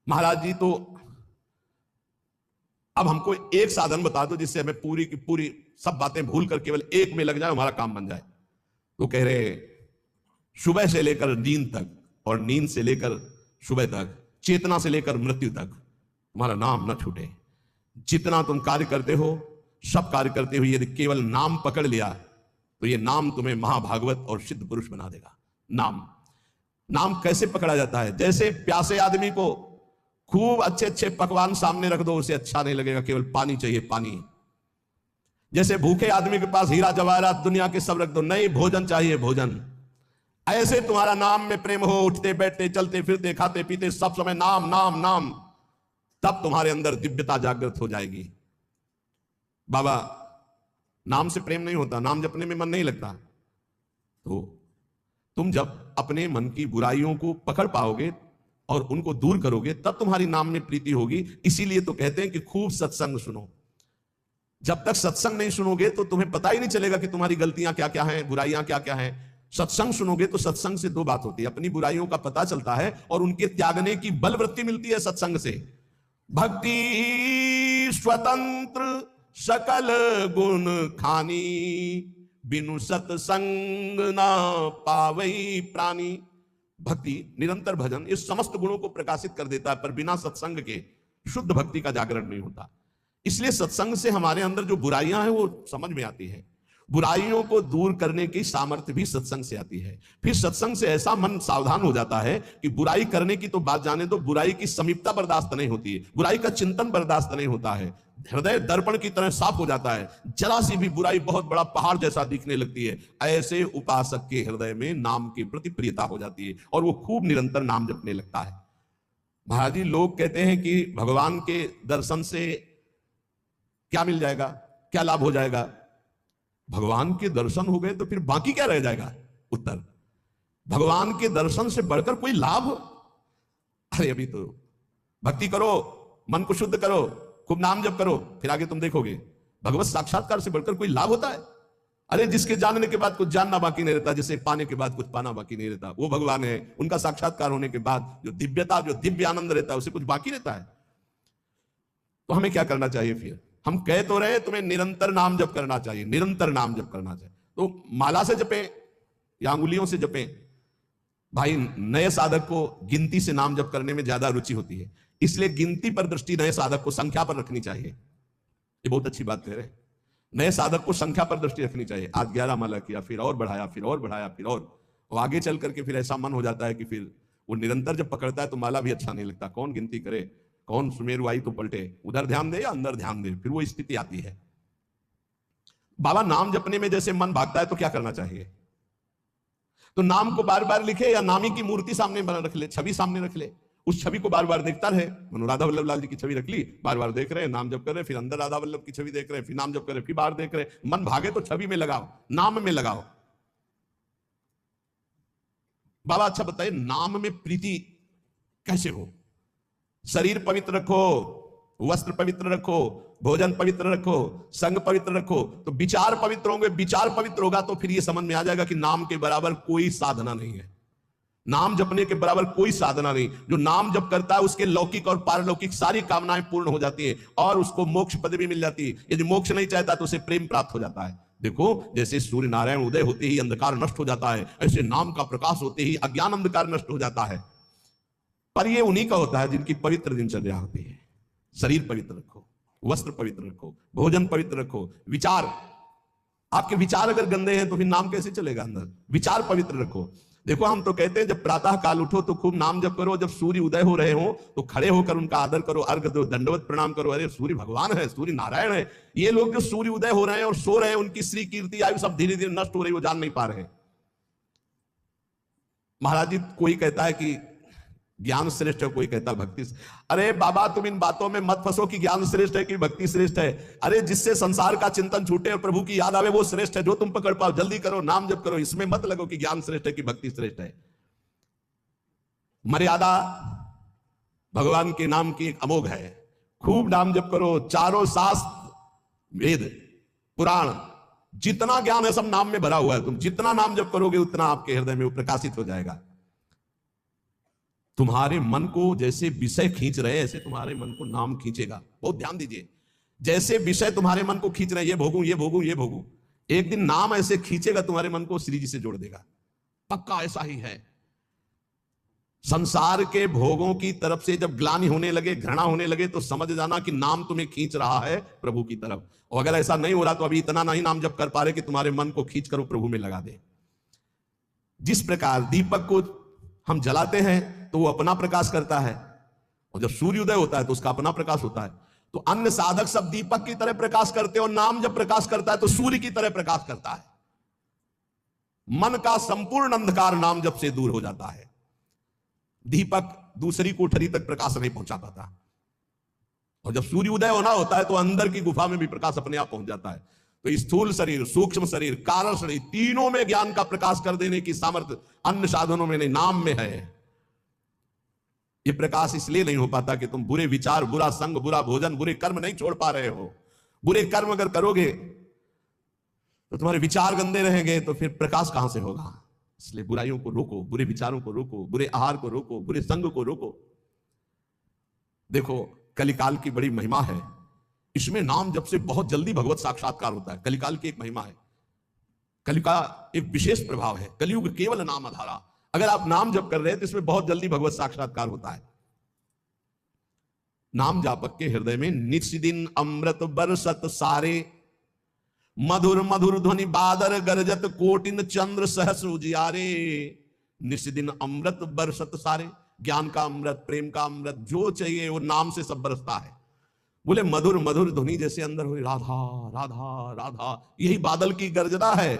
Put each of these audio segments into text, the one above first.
महाराज जी तो अब हमको एक साधन बता दो जिससे हमें पूरी की पूरी सब बातें भूल कर केवल एक में लग जाए, हमारा काम बन जाए। तो कह रहे सुबह से लेकर नींद तक और नींद से लेकर सुबह तक, चेतना से लेकर मृत्यु तक तुम्हारा नाम न छूटे। जितना तुम कार्य करते हो, सब कार्य करते हुए यदि केवल नाम पकड़ लिया तो ये नाम तुम्हें महाभागवत और सिद्ध पुरुष बना देगा। नाम नाम कैसे पकड़ा जाता है? जैसे प्यासे आदमी को खूब अच्छे अच्छे पकवान सामने रख दो, उसे अच्छा नहीं लगेगा, केवल पानी चाहिए, पानी। जैसे भूखे आदमी के पास हीरा जवाहरात दुनिया के सब रख दो, नहीं, भोजन चाहिए, भोजन। ऐसे तुम्हारा नाम में प्रेम हो, उठते बैठते चलते फिरते खाते पीते सब समय नाम नाम नाम, तब तुम्हारे अंदर दिव्यता जागृत हो जाएगी। बाबा नाम से प्रेम नहीं होता, नाम जपने में मन नहीं लगता। तो तुम जब अपने मन की बुराइयों को पकड़ पाओगे और उनको दूर करोगे, तब तुम्हारी नाम में प्रीति होगी। इसीलिए तो कहते हैं कि खूब सत्संग सुनो। जब तक सत्संग नहीं सुनोगे तो तुम्हें पता ही नहीं चलेगा कि तुम्हारी गलतियां क्या क्या हैं, बुराइयां क्या क्या हैं। सत्संग सुनोगे तो सत्संग से दो बात होती है, अपनी बुराइयों का पता चलता है और उनके त्यागने की बलवृत्ति मिलती है सत्संग से। भक्ति स्वतंत्र सकल गुण खानी, बिनु सत्संग ना पावई प्राणी। भक्ति निरंतर भजन इस समस्त गुणों को प्रकाशित कर देता है, पर बिना सत्संग के शुद्ध भक्ति का जागरण नहीं होता। इसलिए सत्संग से हमारे अंदर जो बुराइयां हैं वो समझ में आती है। बुराइयों को दूर करने की सामर्थ्य भी सत्संग से आती है। फिर सत्संग से ऐसा मन सावधान हो जाता है कि बुराई करने की तो बात जाने दो, बुराई की समीपता बर्दाश्त नहीं होती है, बुराई का चिंतन बर्दाश्त नहीं होता है। हृदय दर्पण की तरह साफ हो जाता है, जरा सी भी बुराई बहुत बड़ा पहाड़ जैसा दिखने लगती है। ऐसे उपासक के हृदय में नाम के प्रति प्रियता हो जाती है और वो खूब निरंतर नाम जपने लगता है। महाराज जी लोग कहते हैं कि भगवान के दर्शन से क्या मिल जाएगा, क्या लाभ हो जाएगा? भगवान के दर्शन हो गए तो फिर बाकी क्या रह जाएगा? उत्तर, भगवान के दर्शन से बढ़कर कोई लाभ? अरे अभी तो भक्ति करो, मन को शुद्ध करो, खूब नाम जप करो, फिर आगे तुम देखोगे भगवत साक्षात्कार से बढ़कर कोई लाभ होता है? अरे जिसके जानने के बाद कुछ जानना बाकी नहीं रहता, जिसे पाने के बाद कुछ पाना बाकी नहीं रहता, वो भगवान है। उनका साक्षात्कार होने के बाद जो दिव्यता, जो दिव्य आनंद रहता है, उसे कुछ बाकी रहता है। तो हमें क्या करना चाहिए? फिर हम कह तो रहे तुम्हें निरंतर नाम जप करना चाहिए, निरंतर नाम जप करना चाहिए। तो माला से जपें या अंगुलियों से जपें? भाई नए साधक को गिनती से नाम जप करने में ज्यादा रुचि होती है, इसलिए गिनती पर दृष्टि नए साधक को संख्या पर रखनी चाहिए। ये बहुत अच्छी बात कह रहे हैं, नए साधक को संख्या पर दृष्टि रखनी चाहिए। आज 11 माला किया, फिर और बढ़ाया, फिर और बढ़ाया, फिर और आगे चल करके फिर ऐसा मन हो जाता है कि फिर वो निरंतर जब पकड़ता है तो माला भी अच्छा नहीं लगता। कौन गिनती करे, कौन सुमेरु आई तो पलटे, उधर ध्यान दे या अंदर ध्यान दे, फिर वो स्थिति आती है। बाबा नाम जपने में जैसे मन भागता है तो क्या करना चाहिए? तो नाम को बार बार लिखे या नामी की मूर्ति सामने रख ले, छवि सामने रख ले, उस छवि को बार बार देखता रहे। मनो राधा वल्लभ लाल जी की छवि रख ली, बार बार देख रहे हैं, नाम जप कर रहे, फिर अंदर राधा वल्लभ की छवि देख रहे हैं, फिर नाम जप कर रहे, फिर बाहर देख रहे। मन भागे तो छवि में लगाओ, नाम में लगाओ। बाबा अच्छा बताइए नाम में प्रीति कैसे हो? शरीर पवित्र रखो, वस्त्र पवित्र रखो, भोजन पवित्र रखो, संग पवित्र रखो, तो विचार पवित्र होंगे। विचार पवित्र होगा तो फिर ये समझ में आ जाएगा कि नाम के बराबर कोई साधना नहीं है, नाम जपने के बराबर कोई साधना नहीं। जो नाम जप करता है उसके लौकिक और पारलौकिक सारी कामनाएं पूर्ण हो जाती है और उसको मोक्ष पदवी मिल जाती है। यदि मोक्ष नहीं चाहता तो उसे प्रेम प्राप्त हो जाता है। देखो जैसे सूर्य नारायण उदय होते ही अंधकार नष्ट हो जाता है, ऐसे नाम का प्रकाश होते ही अज्ञान अंधकार नष्ट हो जाता है। पर ये उन्हीं का होता है जिनकी पवित्र दिनचर्या होती है। शरीर पवित्र रखो, वस्त्र पवित्र रखो, भोजन पवित्र रखो, विचार, आपके विचार अगर गंदे हैं तो फिर नाम कैसे चलेगा अंदर? विचार पवित्र रखो। देखो हम तो कहते हैं जब प्रातः काल उठो तो खूब नाम जप करो, जब सूर्य उदय हो रहे हो तो खड़े होकर उनका आदर करो, अर्घ दो, दंडवत प्रणाम करो। अरे सूर्य भगवान है, सूर्य नारायण है। ये लोग जो सूर्य उदय हो रहे हैं और सो रहे हैं, उनकी श्री कीर्ति आयु सब धीरे धीरे नष्ट हो रही, वो जान नहीं पा रहे। महाराज जी कोई कहता है कि ज्ञान श्रेष्ठ है, कोई कहता है भक्ति। अरे बाबा तुम इन बातों में मत फंसो कि ज्ञान श्रेष्ठ है कि भक्ति श्रेष्ठ है। अरे जिससे संसार का चिंतन छूटे और प्रभु की याद आवे वो श्रेष्ठ है। जो तुम पकड़ पाओ जल्दी करो, नाम जप करो, इसमें मत लगो कि ज्ञान श्रेष्ठ है कि भक्ति श्रेष्ठ है। मर्यादा भगवान के नाम की एक अमोघ है। खूब नाम जप करो, चारों शास्त्र वेद पुराण जितना ज्ञान है सब नाम में भरा हुआ है। तुम जितना नाम जप करोगे उतना आपके हृदय में वो प्रकाशित हो जाएगा। तुम्हारे मन को जैसे विषय खींच रहे ऐसे तुम्हारे मन को नाम खींचेगा। बहुत ध्यान दीजिए, जैसे विषय तुम्हारे मन को खींच रहे हैं, ये भोगूं ये भोगूं ये भोगूं, एक दिन नाम ऐसे खींचेगा तुम्हारे मन को, श्री जी से जोड़ देगा। पक्का ऐसा ही है। संसार के भोगों की तरफ से जब ग्लानि होने लगे, घृणा होने लगे, तो समझ जाना कि नाम तुम्हें खींच रहा है प्रभु की तरफ। और अगर ऐसा नहीं हो रहा तो अभी इतना नहीं नाम जप कर पा रहे कि तुम्हारे मन को खींच कर प्रभु में लगा दे। जिस प्रकार दीपक को हम जलाते हैं तो वो अपना प्रकाश करता है, और जब सूर्योदय होता है तो उसका अपना प्रकाश होता है। तो अन्य साधक सब दीपक की तरह प्रकाश करते हैं, और नाम जब प्रकाश करता है तो सूर्य की तरह प्रकाश करता है। मन का संपूर्ण अंधकार नाम जब से दूर हो जाता है। दीपक दूसरी कोठरी तक प्रकाश नहीं पहुंचा पाता, और जब सूर्य उदय होना होता है तो अंदर की गुफा में भी प्रकाश अपने आप पहुंच जाता है। तो स्थूल शरीर, सूक्ष्म शरीर, कारण शरीर, तीनों में ज्ञान का प्रकाश कर देने की सामर्थ्य अन्य साधनों में नहीं, नाम में है। ये प्रकाश इसलिए नहीं हो पाता कि तुम बुरे विचार, बुरा संग, बुरा भोजन, बुरे कर्म नहीं छोड़ पा रहे हो। बुरे कर्म अगर करोगे तो तुम्हारे विचार गंदे रहेंगे, तो फिर प्रकाश कहां से होगा। इसलिए बुराइयों को रोको, बुरे विचारों को रोको, बुरे आहार को रोको, बुरे संग को रोको। देखो कलिकाल की बड़ी महिमा है, इसमें नाम जब से बहुत जल्दी भगवत साक्षात्कार होता है। कलिकाल की एक महिमा है, कलि का एक विशेष प्रभाव है। कलियुग केवल नाम आधारा, अगर आप नाम जप कर रहे हैं तो इसमें बहुत जल्दी भगवत साक्षात्कार होता है। नाम जापक के हृदय में नित्य दिन अमृत बरसत सारे, मधुर मधुर ध्वनि बादर गरजत कोटिन चंद्र सहस्र उजियारे। नित्य दिन अमृत बरसत सारे, ज्ञान का अमृत, प्रेम का अमृत, जो चाहिए वो नाम से सब बरसता है। बोले मधुर मधुर ध्वनि जैसे अंदर हुई, राधा राधा राधा, यही बादल की गर्जना है।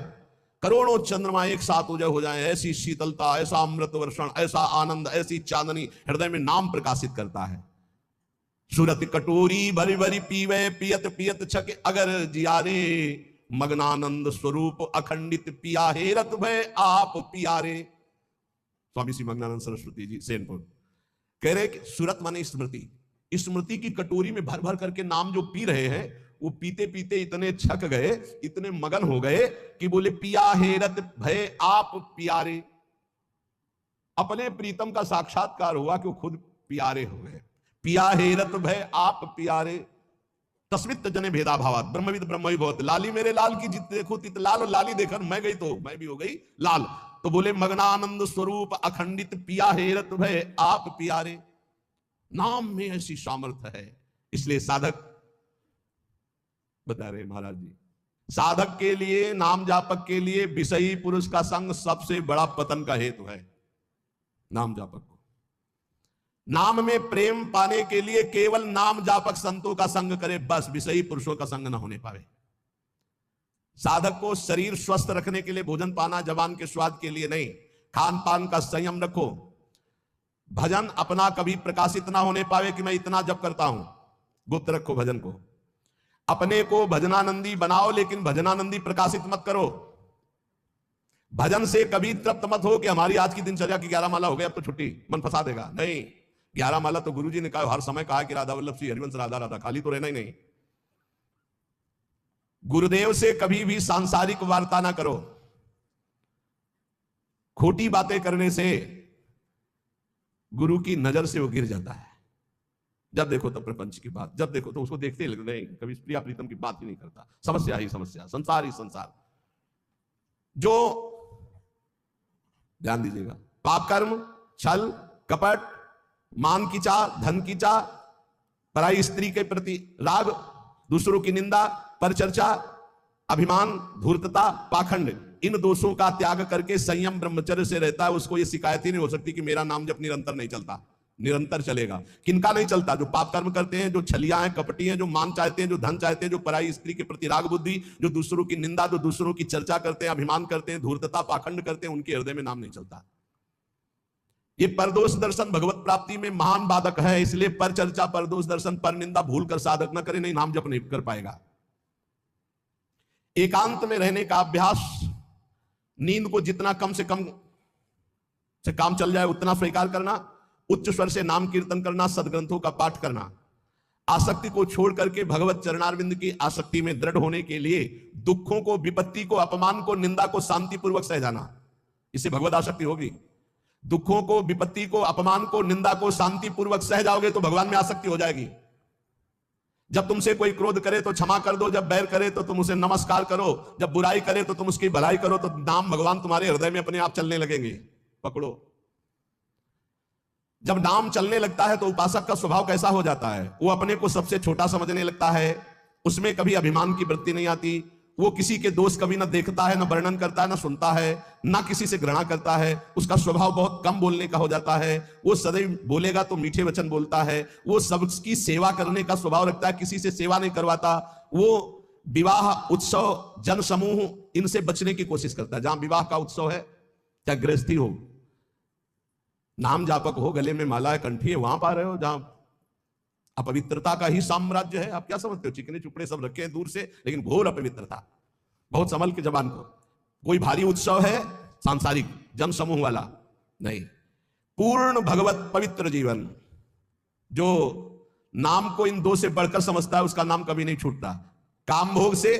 करोड़ों चंद्रमा एक साथ उदय हो जाए, ऐसी शीतलता, ऐसा अमृत वर्षण, ऐसा आनंद, ऐसी चांदनी हृदय में नाम प्रकाशित करता है। सुरत कटोरी भरी भरी पीवे, पियत पियत छक अगर जियारे, मग्नानंद स्वरूप अखंडित पिया हेरत भय आप पियारे। स्वामी श्री मग्नानंद सरस्वती जी सेनपुर कह रहे कि सुरत माने स्मृति, स्मृति की कटोरी में भर भर करके नाम जो पी रहे हैं, वो पीते पीते इतने छक गए, इतने मगन हो गए कि बोले पिया हेरत भय आप पियारे। अपने प्रीतम का साक्षात्कार हुआ कि वो खुद प्यारे हो गए। पिया हेरत भय आप प्यारे, तस्मित जने भेदा भावात ब्रह्मविद ब्रह्मवि भवत। लाली मेरे लाल की जित देखो तित लाल, और लाली देखकर मैं गई तो मैं भी हो गई लाल। तो बोले मग्नानंद स्वरूप अखंडित पिया हेरत भय आप प्यारे। नाम में ऐसी सामर्थ्य है, इसलिए साधक बता रहे महाराज जी, साधक के लिए, नाम जापक के लिए विषयी पुरुष का संग सबसे बड़ा पतन का हेतु है। नाम जापक को नाम में प्रेम पाने के लिए केवल नाम जापक संतों का संग करे, बस विषयी पुरुषों का संग ना होने पावे। साधक को शरीर स्वस्थ रखने के लिए भोजन पाना जबान के स्वाद के लिए नहीं, खान पान का संयम रखो। भजन अपना कभी प्रकाशित ना होने पावे कि मैं इतना जप करता हूं, गुप्त रखो भजन को। अपने को भजनानंदी बनाओ, लेकिन भजनानंदी प्रकाशित मत करो। भजन से कभी तृप्त मत हो कि हमारी आज की दिनचर्या की 11 माला हो गई, अब तो छुट्टी, मन फंसा देगा। नहीं, 11 माला तो गुरुजी ने कहा, हर समय कहा कि राधा वल्लभ श्री हरिवंश राधा राधा, खाली तो रहना ही नहीं। गुरुदेव से कभी भी सांसारिक वार्ता ना करो। खोटी बातें करने से गुरु की नजर से वो गिर जाता है। जब देखो तब प्रपंच की बात, जब देखो तो उसको देखते ही लगता नहीं, कभी प्रिया प्रीतम की बात ही नहीं करता। समस्या ही समस्या, संसार ही संसार। जो ध्यान दीजिएगा, पाप कर्म, छल कपट, मान की चाह, धन की चाह, पराई स्त्री के प्रति राग, दूसरों की निंदा, परचर्चा, अभिमान, धूर्तता, पाखंड, इन दोषों का त्याग करके संयम ब्रह्मचर्य से रहता है, उसको ये शिकायत ही नहीं हो सकती कि मेरा नाम जब निरंतर नहीं चलता। निरंतर चलेगा। किनका नहीं चलता? जो पाप कर्म करते हैं, जो छलिया हैं, कपटी हैं, जो मान चाहते हैं, जो धन चाहते हैं, जो पराई स्त्री के प्रति राग बुद्धि, जो दूसरों की निंदा, जो दूसरों की चर्चा करते हैं, अभिमान करते हैं, धूर्तता पाखंड करते हैं, उनके हृदय में नाम नहीं चलता। ये परदोष दर्शन भगवत प्राप्ति में महान बाधक है। इसलिए पर चर्चा, परदोष दर्शन, पर निंदा भूल कर साधक न करे, नहीं नाम जप नहीं कर पाएगा। एकांत में रहने का अभ्यास, नींद को जितना कम से कम से काम चल जाए उतना स्वीकार करना, उच्च स्वर से नाम कीर्तन करना, सदग्रंथों का पाठ करना, आसक्ति को छोड़ करके भगवत चरणारविंद की आसक्ति में दृढ़ होने के लिए दुखों को, विपत्ति को, अपमान को, निंदा को शांतिपूर्वक सह जाना, इससे भगवत आसक्ति होगी। दुखों को, विपत्ति को, अपमान को, निंदा को शांतिपूर्वक सह जाओगे तो भगवान में आसक्ति हो जाएगी। जब तुमसे कोई क्रोध करे तो क्षमा कर दो, जब बैर करे तो तुम उसे नमस्कार करो, जब बुराई करे तो तुम उसकी भलाई करो, तो नाम भगवान तुम्हारे हृदय में अपने आप चलने लगेंगे। पकड़ो। जब नाम चलने लगता है तो उपासक का स्वभाव कैसा हो जाता है? वो अपने को सबसे छोटा समझने लगता है, उसमें कभी अभिमान की वृत्ति नहीं आती, वो किसी के दोष कभी ना देखता है, ना वर्णन करता है, ना सुनता है, ना किसी से घृणा करता है। उसका स्वभाव बहुत कम बोलने का हो जाता है। वो सदैव बोलेगा तो मीठे वचन बोलता है। वो सबकी सेवा करने का स्वभाव रखता है, किसी से सेवा नहीं करवाता। वो विवाह, उत्सव, जन समूह, इनसे बचने की कोशिश करता है। जहां विवाह का उत्सव है, चाहे गृहस्थी हो, नाम जापक हो, गले में माला है, कंठी है, वहां पा रहे हो जहां अपवित्रता का ही साम्राज्य है। आप क्या समझते हो? चिकने चुपड़े सब रखे हैं दूर से, लेकिन घोर अपवित्रता। बहुत संभल के जबान को। कोई भारी उत्सव है सांसारिक जन समूह वाला नहीं, पूर्ण भगवत पवित्र जीवन। जो नाम को इन दो से बढ़कर समझता है उसका नाम कभी नहीं छूटता, काम भोग से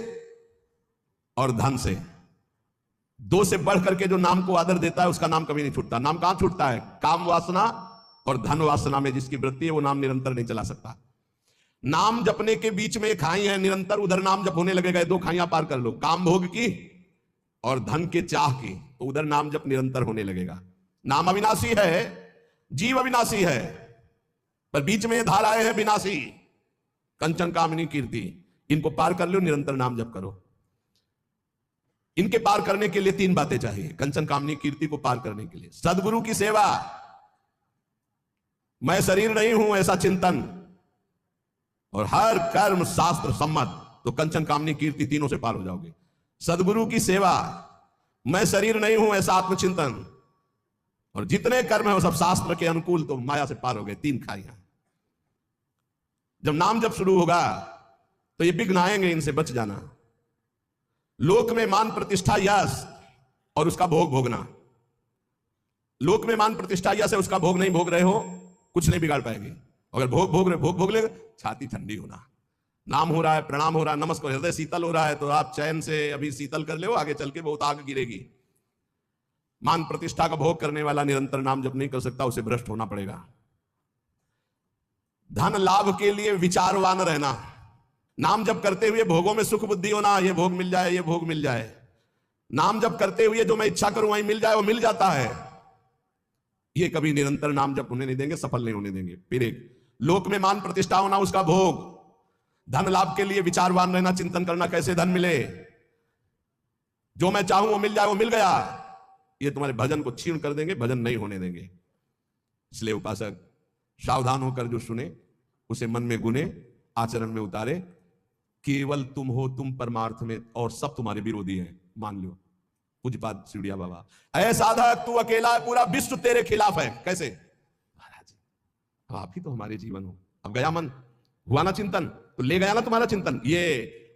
और धन से। दो से बढ़ करके जो नाम को आदर देता है उसका नाम कभी नहीं छूटता। नाम कहां छूटता है? काम वासना और धन वासना में जिसकी वृत्ति है वो नाम निरंतर नहीं चला सकता। नाम जपने के बीच में खाई है निरंतर, उधर नाम जप होने लगेगा। दो खाइयां पार कर लो, काम भोग की और धन के चाह की, तो उधर नाम जप निरंतर होने लगेगा। नाम अविनाशी है, जीव अविनाशी है, पर बीच में धाराएं हैं विनाशी। कंचन कामिनी कीर्ति, इनको पार कर लो, निरंतर नाम जप करो। इनके पार करने के लिए तीन बातें चाहिए। कंचन कामिनी कीर्ति को पार करने के लिए सदगुरु की सेवा, मैं शरीर नहीं हूं ऐसा चिंतन, और हर कर्म शास्त्र सम्मत, तो कंचन कामनी कीर्ति तीनों से पार हो जाओगे। सदगुरु की सेवा, मैं शरीर नहीं हूं ऐसा आत्मचिंतन, और जितने कर्म है वो सब शास्त्र के अनुकूल, तो माया से पार हो गए। तीन खाइयां। जब नाम जब शुरू होगा तो ये विघ्न आएंगे, इनसे बच जाना। लोक में मान प्रतिष्ठा यश और उसका भोग भोगना। लोक में मान प्रतिष्ठा यश है, उसका भोग नहीं भोग रहे हो, कुछ नहीं बिगाड़ पाएंगे। अगर भोग भोग रहे, भोग भोग ले, छाती ठंडी होना। नाम हो रहा है, प्रणाम हो रहा है, नमस्कार, हृदय शीतल हो रहा है, तो आप चैन से अभी शीतल कर ले, आगे चल के बहुत आग गिरेगी। मान प्रतिष्ठा का भोग करने वाला निरंतर नाम जप नहीं कर सकता, उसे भ्रष्ट होना पड़ेगा। धन लाभ के लिए विचारवान रहना, नाम जप करते हुए भोगों में सुख बुद्धि होना, ये भोग मिल जाए, ये भोग मिल जाए। नाम जप करते हुए जो मैं इच्छा करूं वही मिल जाए, वो मिल जाता है। ये कभी निरंतर नाम जप होने नहीं देंगे, सफल नहीं होने देंगे। फिर एक लोक में मान प्रतिष्ठा होना, उसका भोग। धन लाभ के लिए विचारवान रहना, चिंतन करना कैसे धन मिले, जो मैं चाहूं वो मिल जाए, वो मिल गया। ये तुम्हारे भजन को छीन कर देंगे, भजन नहीं होने देंगे। इसलिए उपासक सावधान होकर जो सुने उसे मन में गुने, आचरण में उतारे। केवल तुम हो, तुम परमार्थ में, और सब तुम्हारे विरोधी हैं, मान लो। पूज्यपाद सिड़िया बाबा, ऐ साधक तू अकेला है, पूरा विश्व तेरे खिलाफ है। कैसे? महाराज आप ही तो हमारे जीवन हो। अब गया मन, हुआ ना चिंतन, तो ले गया ना तुम्हारा चिंतन। ये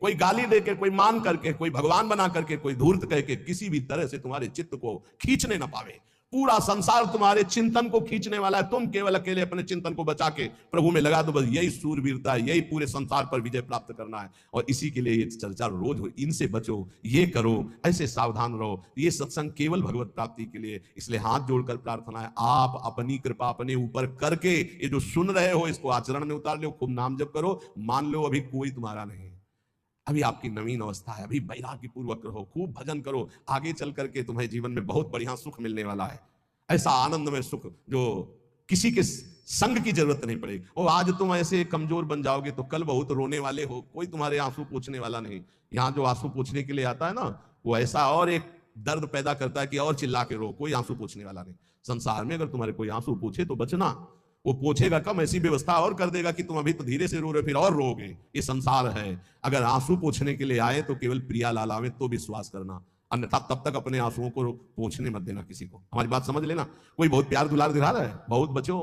कोई गाली देके, कोई मान करके, कोई भगवान बना करके, कोई धूर्त कह के किसी भी तरह से तुम्हारे चित्त को खींचने ना पावे। पूरा संसार तुम्हारे चिंतन को खींचने वाला है, तुम केवल अकेले अपने चिंतन को बचा के प्रभु में लगा दो। बस यही सूरवीरता है, यही पूरे संसार पर विजय प्राप्त करना है, और इसी के लिए ये चर्चा रोज हो। इनसे बचो, ये करो, ऐसे सावधान रहो। ये सत्संग केवल भगवत प्राप्ति के लिए। इसलिए हाथ जोड़कर प्रार्थना है, आप अपनी कृपा अपने ऊपर करके ये जो सुन रहे हो इसको आचरण में उतार लो। खूब नाम जप करो। मान लो अभी कोई तुम्हारा नहीं, अभी आपकी नवीन अवस्था है, अभी वैराग्य पूर्वक रहो, खूब भजन करो। आगे चल करके तुम्हारे जीवन में बहुत बढ़िया सुख मिलने वाला है। ऐसा आनंदमय सुख जो किसी के संग की जरूरत नहीं पड़ेगी। और आज तुम ऐसे कमजोर बन जाओगे तो कल बहुत रोने वाले हो, कोई तुम्हारे आंसू पूछने वाला नहीं। यहाँ जो आंसू पूछने के लिए आता है ना, वो ऐसा और एक दर्द पैदा करता है कि और चिल्ला के रो, कोई आंसू पूछने वाला नहीं। संसार में अगर तुम्हारे कोई आंसू पूछे तो बचना, वो पूछेगा कम, ऐसी व्यवस्था और कर देगा कि तुम अभी तो धीरे से रो रहे, फिर और रोगे। ये संसार है। अगर आंसू पूछने के लिए आए तो केवल प्रिया लाल आवे तो विश्वास करना, अन्यथा तब तक अपने आंसुओं को पूछने मत देना किसी को। हमारी बात समझ लेना। कोई बहुत प्यार दुलार दिखा रहा है, बहुत बचो,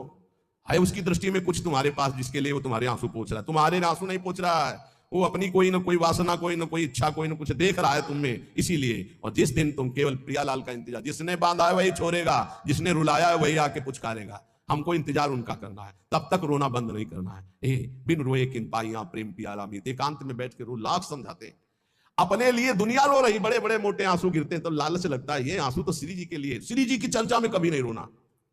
है उसकी दृष्टि में कुछ तुम्हारे पास जिसके लिए वो तुम्हारे आंसू पूछ रहा है। तुम्हारे आंसू नहीं पूछ रहा है, वो अपनी कोई ना कोई वासना, कोई ना कोई इच्छा, कोई ना कुछ देख रहा है तुम में, इसीलिए। और जिस दिन तुम केवल प्रियालाल का इंतजार, जिसने बांधा है वही छोड़ेगा, जिसने रुलाया है वही आके पुचकारेगा। हमको इंतजार उनका करना है, तब तक रोना बंद नहीं करना है। बिन रोए किन पाइयां प्रेम प्याला मीत, एकांत में बैठ के रो लाख समझाते। अपने लिए दुनिया रो रही, बड़े बड़े मोटे आंसू गिरते हैं तो लालच लगता है, ये आंसू तो श्री जी के लिए। श्री जी की चर्चा में कभी नहीं रोना,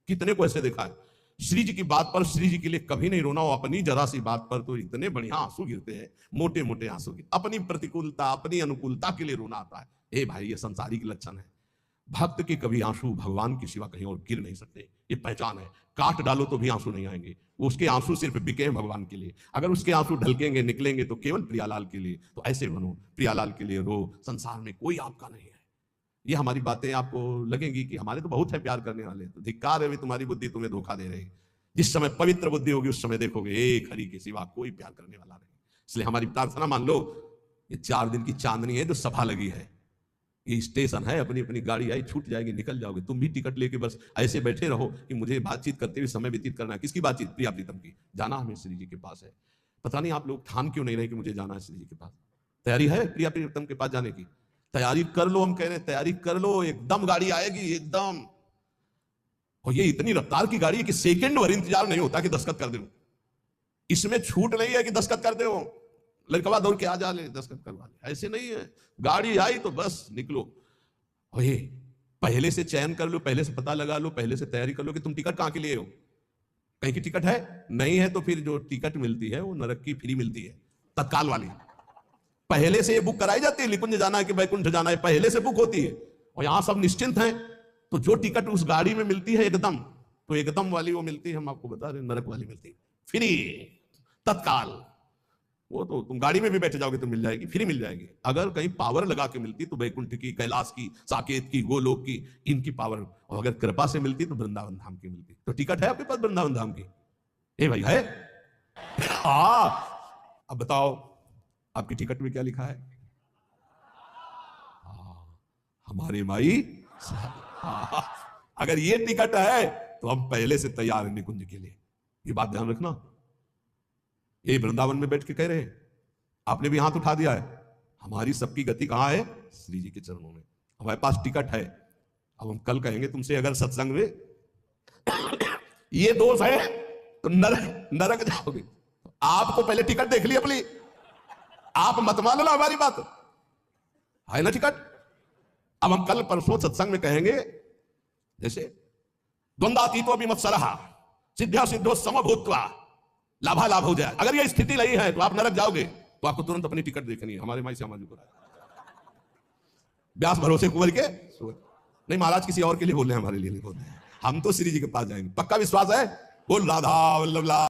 कितने को ऐसे देखा है। श्री जी की बात पर श्री जी के लिए कभी नहीं रोना हो, अपनी जरा सी बात पर तो इतने बढ़िया आंसू गिरते हैं, मोटे मोटे आंसू गिरते, अपनी प्रतिकूलता अपनी अनुकूलता के लिए रोना आता है। ए भाई, ये संसारिक लक्षण है। भक्त के कभी आंसू भगवान के सिवा कहीं और गिर नहीं सकते, ये पहचान है। काट डालो तो भी आंसू नहीं आएंगे, उसके आंसू सिर्फ बिके हैं भगवान के लिए। अगर उसके आंसू ढलकेंगे निकलेंगे तो केवल प्रियालाल के लिए। तो ऐसे बनो, प्रियालाल के लिए रो, संसार में कोई आपका नहीं है। ये हमारी बातें आपको लगेंगी कि हमारे तो बहुत है प्यार करने वाले, तो धिक्कार है भी तुम्हारी बुद्धि तुम्हें धोखा दे रही। जिस समय पवित्र बुद्धि होगी उस समय देखोगे एक हरि के सिवा कोई प्यार करने वाला नहीं। इसलिए हमारी प्रार्थना मान लो, ये 4 दिन की चांदनी है जो सभा लगी है, ये स्टेशन है, अपनी अपनी गाड़ी आई छूट जाएगी, निकल जाओगे। तुम भी टिकट लेके बस ऐसे बैठे रहो कि मुझे बातचीत करते हुए समय व्यतीत करना है। किसकी बातचीत? प्रिया प्रीतम की। जाना हमें श्री जी के पास है। पता नहीं आप लोग ठान क्यों नहीं रहे कि मुझे जाना है श्री जी के पास। तैयारी है प्रिया प्रीतम के पास जाने की? तैयारी कर लो, हम कह रहे हैं तैयारी कर लो, एकदम गाड़ी आएगी एकदम। और ये इतनी रफ्तार की गाड़ी है कि सेकंड भर इंतजार नहीं होता कि दस्तखत कर दो। इसमें छूट नहीं है कि दस्तखत कर दो, लड़कवा दौड़ के आ जा ले दस्तखत करवा ले, ऐसे नहीं है। गाड़ी आई तो बस निकलो। और ये पहले से चयन कर लो, पहले से पता लगा लो, पहले से तैयारी कर लो कि तुम टिकट कहां के लिए हो। कहीं की टिकट है? नहीं है तो फिर जो टिकट मिलती है वो नरक की फ्री मिलती है, तत्काल वाली। पहले से ये बुक कराई जाती है, निकुंज जाना है कि वैकुंठ जाना है, पहले से बुक होती है। और यहां सब निश्चिंत हैं। तो जो टिकट उस गाड़ी में मिलती है एकदम, तो एकदम वाली वो मिलती है, हम आपको बता रहे, नरक वाली मिलती है फ्री, तत्काल। वो तो तुम गाड़ी में भी बैठे जाओगे तो मिल जाएगी, फ्री मिल जाएगी। अगर कहीं पावर लगा के मिलती तो वैकुंठ की, कैलाश की, साकेत की, गोलोक की, इनकी पावर। और अगर कृपा से मिलती तो वृंदावन धाम की मिलती। तो टिकट है आपके पास वृंदावन धाम की? ए भाई है? हाँ, अब बताओ आपकी टिकट में क्या लिखा है? हमारे माई। अगर ये टिकट है तो हम पहले से तैयार हैं निकुंज के लिए। ये बात ध्यान रखना। ये वृंदावन में बैठ के कह रहे हैं, आपने भी हाथ उठा दिया है। हमारी सबकी गति कहां है? श्री जी के चरणों में। हमारे पास टिकट है। अब हम कल कहेंगे तुमसे, अगर सत्संग में ये दोष है तो नरक जाओगे। आपको पहले टिकट देख ली अपनी, आप मत मान लो हमारी बात, है ना टिकट। अब हम कल परसों सत्संग में कहेंगे, जैसे द्वंद्वातीतो विमत्सरः सिद्ध्या सिद्धो समभूत्वा लाभा लाभ हो जाए। अगर ये स्थिति नहीं है तो आप नरक जाओगे। तो आपको तुरंत अपनी टिकट देखनी है। हमारे माई श्यामा जी को व्यास भरोसे कुंवर के नहीं, महाराज किसी और के लिए बोल रहे हैं, हमारे लिए नहीं बोल रहे हैं। हम तो श्री जी के पास जाएंगे, पक्का विश्वास है। बोल राधा वल्लभ।